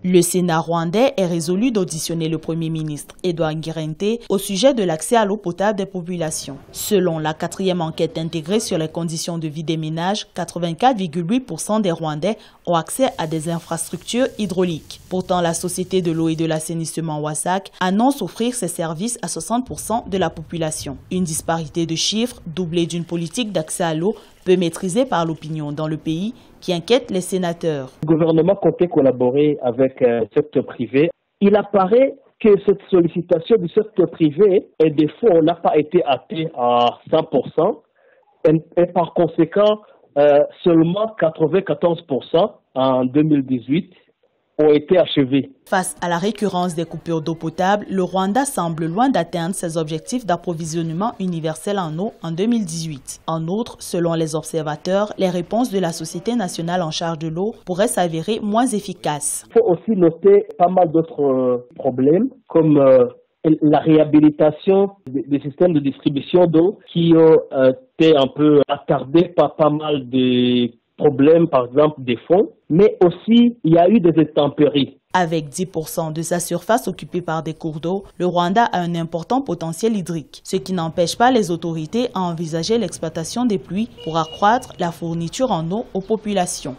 Le Sénat rwandais est résolu d'auditionner le Premier ministre Edouard Ngirente au sujet de l'accès à l'eau potable des populations. Selon la 4e enquête intégrée sur les conditions de vie des ménages, 84,8% des Rwandais ont accès à des infrastructures hydrauliques. Pourtant, la Société de l'eau et de l'assainissement WASAC annonce offrir ses services à 60% de la population. Une disparité de chiffres, doublée d'une politique d'accès à l'eau, peu maîtrisée par l'opinion dans le pays, qui inquiète les sénateurs. Le gouvernement comptait collaborer avec le secteur privé. Il apparaît que cette sollicitation du secteur privé et des fonds n'a pas été atteinte à 100% et par conséquent, seulement 94% en 2018 ont été achevés. Face à la récurrence des coupures d'eau potable, le Rwanda semble loin d'atteindre ses objectifs d'approvisionnement universel en eau en 2018. En outre, selon les observateurs, les réponses de la Société nationale en charge de l'eau pourraient s'avérer moins efficaces. Il faut aussi noter pas mal d'autres problèmes, comme la réhabilitation des systèmes de distribution d'eau qui ont été un peu attardés par pas mal de problèmes, par exemple des fonds, mais aussi il y a eu des intempéries. Avec 10% de sa surface occupée par des cours d'eau, le Rwanda a un important potentiel hydrique, ce qui n'empêche pas les autorités à envisager l'exploitation des pluies pour accroître la fourniture en eau aux populations.